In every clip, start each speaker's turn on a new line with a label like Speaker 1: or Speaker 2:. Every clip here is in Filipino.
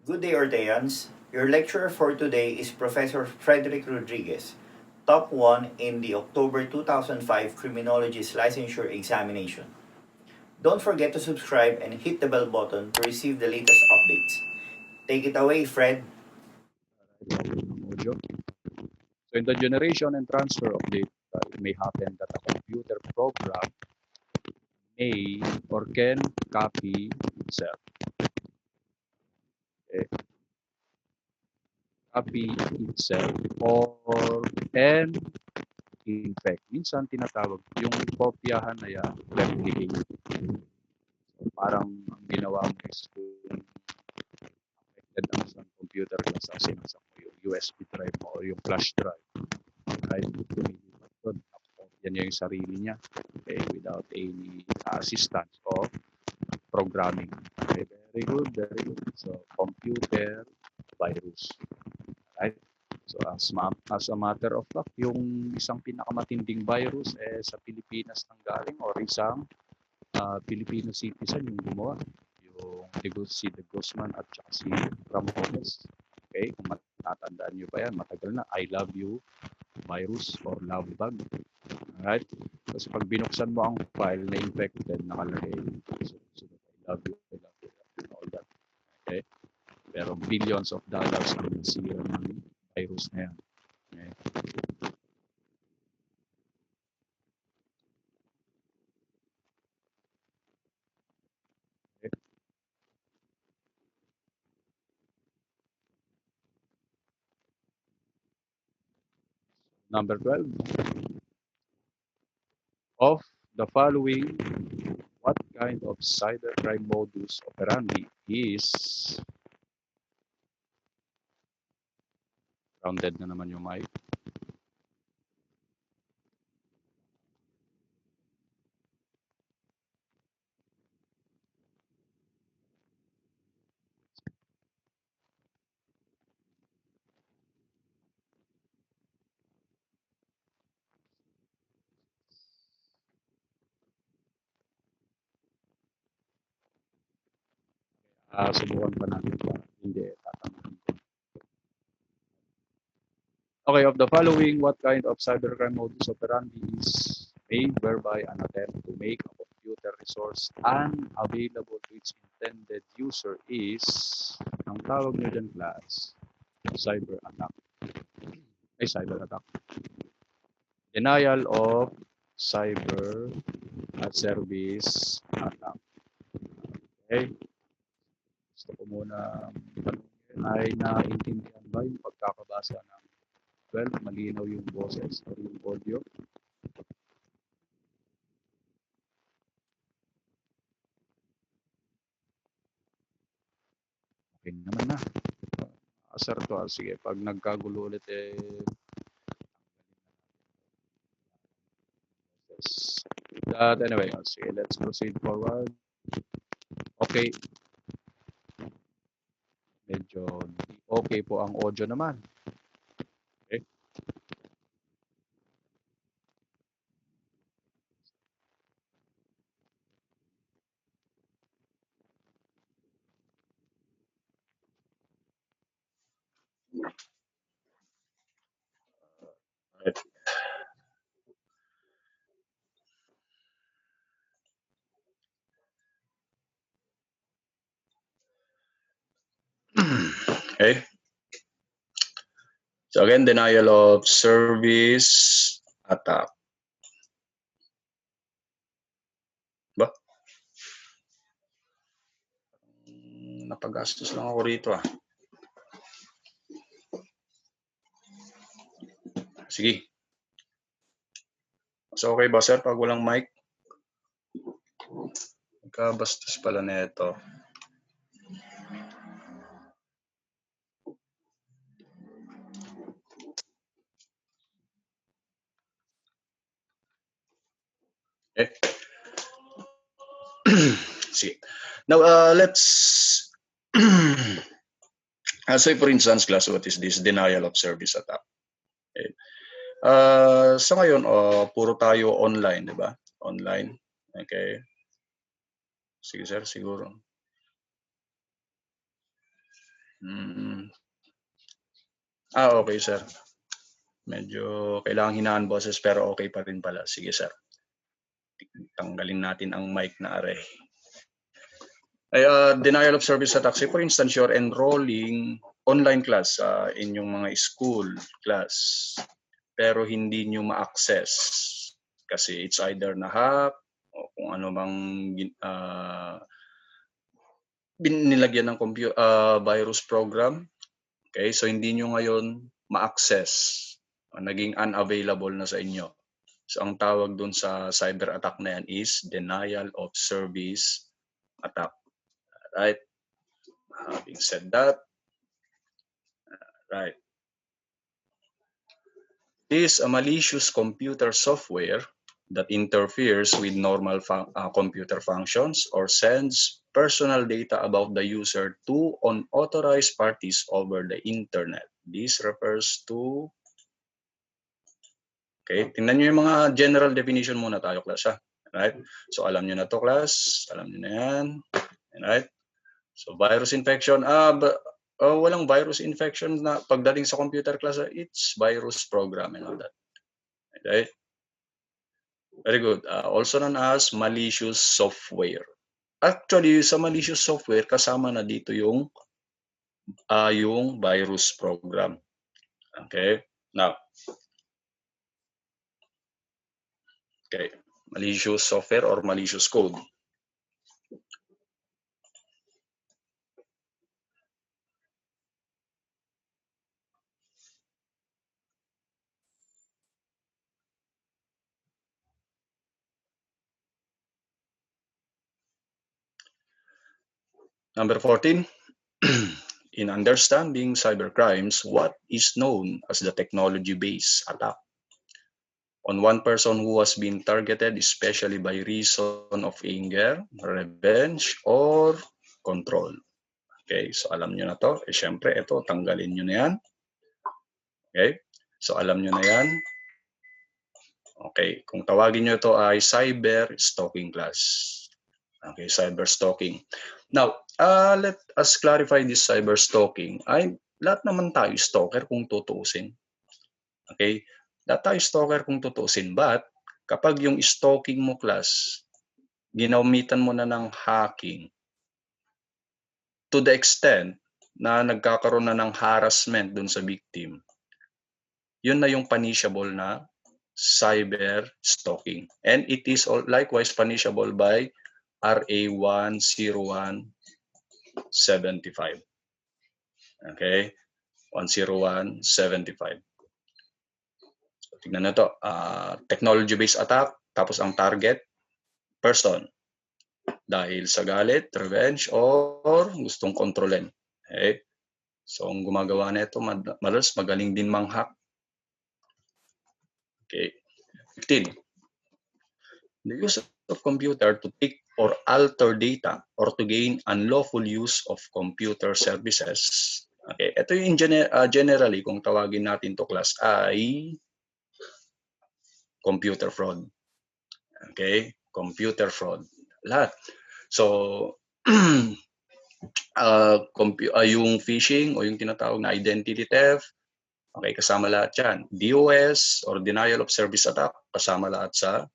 Speaker 1: Good day, Orteans. Your lecturer for today is Professor Frederick Rodriguez, top 1 in the October 2005 Criminology's licensure examination. Don't forget to subscribe and hit the bell button to receive the latest updates. Take it away, Fred.
Speaker 2: Audio. So in the generation and transfer of data, it may happen that a computer program may or can copy itself. Okay. Copy itself or can infect. Minsan tinatawag yung kopyahan na yan, replicate. So, parang ang ginawa mo is kung affected ang isang computer class as sinasam mo yung USB drive mo or yung flash drive. Right? Yan yung sarili niya, okay, without any assistance of programming. Okay, very good, very good. So, computer virus. Right? So, as a matter of fact, yung isang pinakamatinding virus sa Pilipinas nanggaling or isang Filipino citizen yung gumawa. Yung si De Guzman at saka si Ramones. Okay, kung matatandaan nyo pa yan, matagal na, I love you virus or love bug. Alright? Kasi pag binuksan mo ang file na infected, nakalagay, so, I love you, all that. Okay? Pero billions of dollars ang nasira ng virus na yan. Okay? Okay? Number 12. Of the following, what kind of cybercrime modus operandi is grounded na naman yung mic. Subukan pa natin pa. Hindi, tatanungin ko. Okay, of the following, what kind of cybercrime modus operandi is made whereby an attempt to make a computer resource unavailable to its intended user is, ang tawag nyo dyan class, cyber attack. Cyber attack. Denial of cyber service attack. Okay? Gusto ko muna ay naintindihan ba yung pagkakabasa ng 12, malinaw yung boses o yung audio. Okay naman na. Asar to. Sige, pag nagkagulo ulit that anyway, sige, let's proceed forward. Okay. Medyo okay po ang audio naman. Okay. Right. Okay. So again, denial of service attack. Ba? Napagastos lang ako rito ah. Sige. So okay ba sir pag walang mic? Magkabastos pala nito. Okay. See. Now let's say for instance class, what is this denial of service attack? Okay. Sa ngayon puro tayo online, 'di ba? Online. Okay. Sige sir, siguro.
Speaker 3: Okay, sir. Medyo kailangan hinaan boses pero okay pa rin pala. Sige, sir. Tanggalin natin ang mic na array. Denial of service attack. Say for instance, you're enrolling online class in yung mga school class pero hindi nyo ma-access kasi it's either na-hack o kung ano bang nilagyan ng virus program. Okay, so hindi nyo ngayon ma-access. Naging unavailable na sa inyo. So ang tawag dun sa cyber attack na yan is denial of service attack. Right? Having said that, right. Is a malicious computer software that interferes with normal computer functions or sends personal data about the user to unauthorized parties over the internet. This refers to... Okay, tingnan nyo yung mga general definition muna tayo, class, ha? Right? So, alam nyo na to, class. Alam nyo na yan. Right? So, virus infection. Walang virus infection na pagdating sa computer, class. It's virus program and all that. Okay? Very good. Also known as malicious software. Actually, sa malicious software, kasama na dito yung virus program. Okay? Now, okay, malicious software or malicious code. Number 14, in understanding cybercrimes, what is known as the technology-based attack on one person who has been targeted especially by reason of anger, revenge, or control. Okay, so alam nyo na to. Syempre, ito, tanggalin nyo na yan. Okay, so alam nyo na yan. Okay, kung tawagin nyo ito ay cyber stalking class. Okay, cyber stalking. Now, let us clarify this cyber stalking. Lahat naman tayo stalker kung tutuusin. Okay, lahat tayo stalker kung tutuusin. But, kapag yung stalking mo, class, ginamitan mo na ng hacking to the extent na nagkakaroon na ng harassment dun sa victim, yun na yung punishable na cyber stalking. And it is likewise punishable by RA 10175. Okay? 10175. So, tignan na to. Technology-based attack, tapos ang target, person. Dahil sa galit, revenge, or gustong kontrolin. Okay? So, ang gumagawa na ito, madalas magaling din mang-hack. Okay. 15. The use of computer to take or alter data or to gain unlawful use of computer services. Okay, ito yung generally kung tawagin natin to, class, ay computer fraud. Okay, computer fraud. Lahat. So, yung phishing o yung tinatawag na identity theft, okay, kasama lahat yan. DOS or denial of service attack, kasama lahat sa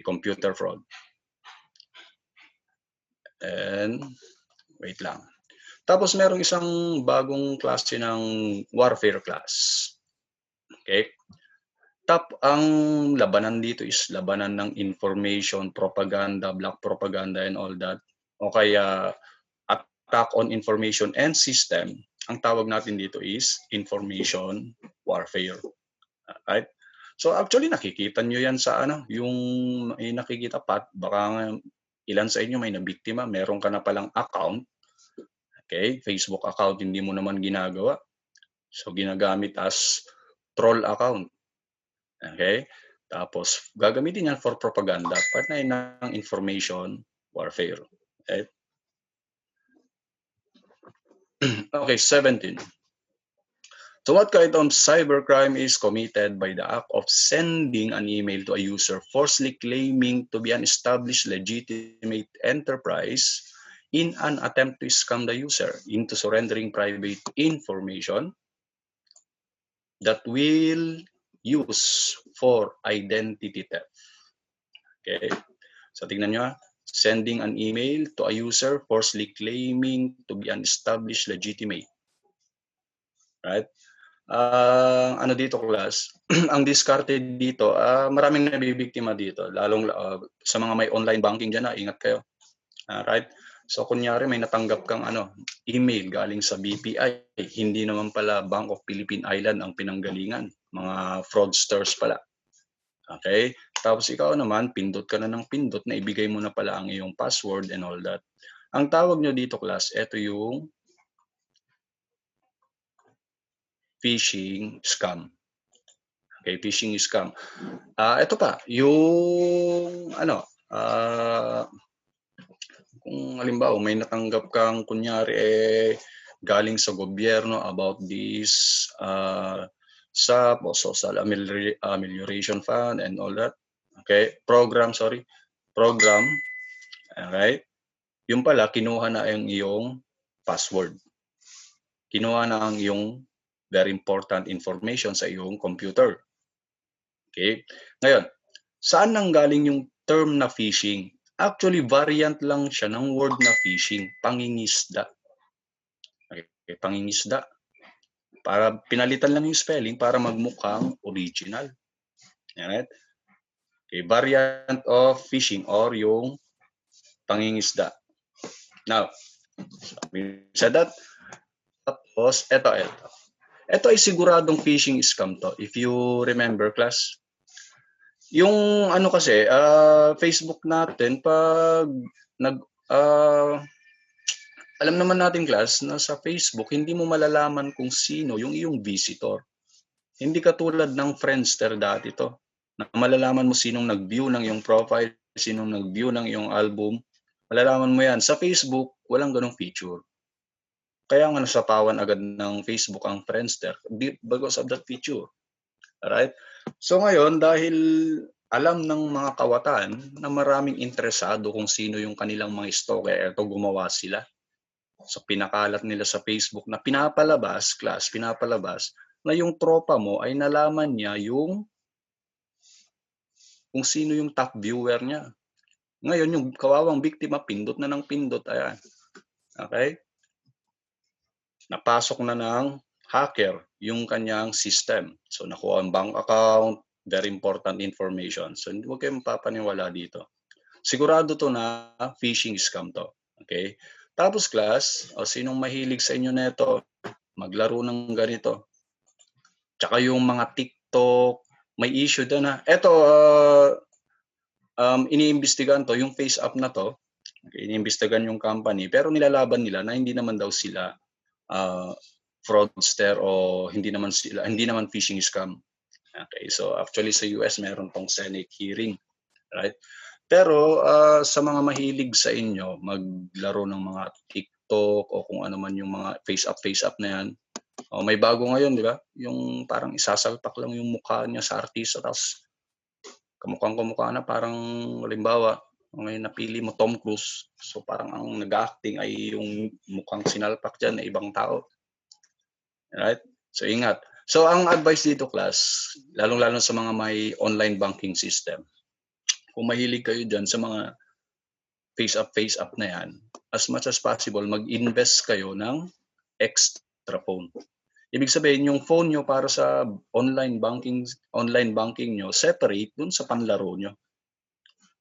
Speaker 3: computer fraud. And, wait lang. Tapos merong isang bagong klase ng warfare class. Okay? Ang labanan dito is labanan ng information, propaganda, black propaganda, and all that. O kaya attack on information and system. Ang tawag natin dito is information warfare. Right? So actually nakikita nyo yan sa yung nakikita baka ilan sa inyo may nabiktima, meron ka na palang account. Okay, Facebook account, hindi mo naman ginagawa. So, ginagamit as troll account. Okay? Tapos, gagamitin yan for propaganda. Part na yun ng information warfare. Okay? Okay, 17. So, what kind of cybercrime is committed by the act of sending an email to a user falsely claiming to be an established legitimate enterprise in an attempt to scam the user into surrendering private information that will use for identity theft. Okay? So tingnan nyo, sending an email to a user falsely claiming to be an established legitimate. Right? Ano dito, class? Ang discarded dito, maraming nabibiktima dito, lalong sa mga may online banking dyan, ingat kayo. Right? So kunyari may natanggap kang email galing sa BPI, hindi naman pala Bank of Philippine Island ang pinanggalingan, mga fraudsters pala. Okay? Tapos ikaw naman, pindot ka na ng pindot na ibigay mo na pala ang iyong password and all that. Ang tawag nyo dito, class, ito yung phishing scam. Okay, phishing scam. Ito pa, yung kung halimbawa may natanggap kang kunyari galing sa gobyerno about this SAP o Social Amelioration Fund and all that. Okay, program. Alright? Yung pala, kinuha na ang iyong password. Kinuha na ang iyong very important information sa iyong computer. Okay? Ngayon, saan nanggaling yung term na phishing? Actually, variant lang siya ng word na phishing, pangingisda. Okay, pangingisda. Para pinalitan lang yung spelling para magmukhang original. Alright? Okay, variant of phishing or yung pangingisda. Now, sa that, tapos, ito. Ito ay siguradong phishing scam to. If you remember, class, yung kasi, Facebook natin, pag alam naman natin, class, na sa Facebook, hindi mo malalaman kung sino yung iyong visitor. Hindi katulad ng Friendster dati to, na malalaman mo sinong nag-view ng iyong profile, sinong nag-view ng iyong album. Malalaman mo yan. Sa Facebook, walang ganong feature. Kaya nga nasapawan agad ng Facebook ang Friendster because of that feature. Alright? So ngayon, dahil alam ng mga kawatan na maraming interesado kung sino yung kanilang mga stalker, eto gumawa sila. So pinakalat nila sa Facebook na pinapalabas na yung tropa mo ay nalaman niya kung sino yung top viewer niya. Ngayon, yung kawawang biktima, pindot na ng pindot. Ayan. Okay? Napasok na ng hacker yung kanyang system. So nakuha ang bank account, very important information. So huwag kayong mapapaniwala dito. Sigurado to na phishing scam to. Okay? Tapos, class, sinong mahilig sa inyo neto? Maglaro ng ganito. Tsaka yung mga TikTok, may issue doon na. Ito, iniimbestigahan to, yung face app na to. Okay, iniimbestigahan yung company, pero nilalaban nila na hindi naman daw sila fraudster o hindi naman phishing scam. Okay, so actually sa US meron tong Senate hearing, right? Pero sa mga mahilig sa inyo maglaro ng mga TikTok o kung ano man yung mga face up na yan, may bago ngayon, di ba? Yung parang isasalpak lang yung mukha niya sa artista, tapos kamukha na, parang halimbawa ngayon napili mo Tom Cruise, so parang ang nag-acting ay yung mukhang sinalpak dyan na ibang tao. Right? So ingat. So ang advice dito, class, lalong-lalo sa mga may online banking system, kung mahilig kayo dyan sa mga face up na yan, as much as possible, mag-invest kayo ng extra phone. Ibig sabihin, yung phone nyo para sa online banking nyo, separate dun sa panlaro nyo.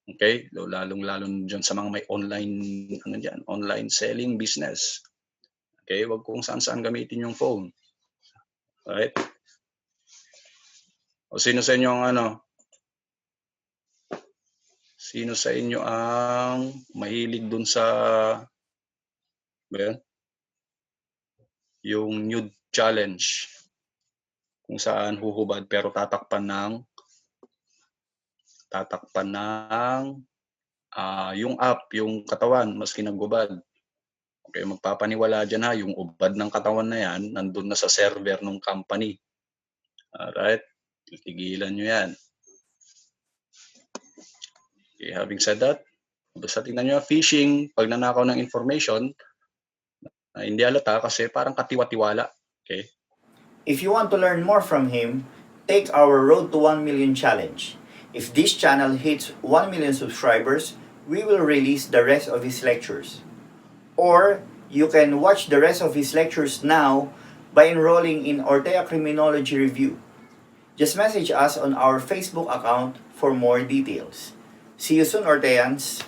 Speaker 3: Okay? Lalong-lalo dyan sa mga may online selling business. Okay? Wag kung saan-saan gamitin yung phone. Right? O sino sa inyo ang mahilig dun sa yung nude challenge, kung saan huhubad pero tatakpan ng yung yung katawan maski naghubad. Okay, magpapaniwala dyan yung ubad ng katawan na yan nandun na sa server ng company. Alright? Tigilan nyo yan. Okay, having said that, Basta tingnan nyo, phishing, pagnanakaw ng information, hindi halata kasi parang katiwa-tiwala. Okay?
Speaker 1: If you want to learn more from him, take our Road to 1 Million challenge. If this channel hits 1 million subscribers, we will release the rest of his lectures. Or you can watch the rest of his lectures now by enrolling in Ortea Criminology Review. Just message us on our Facebook account for more details. See you soon, Orteans!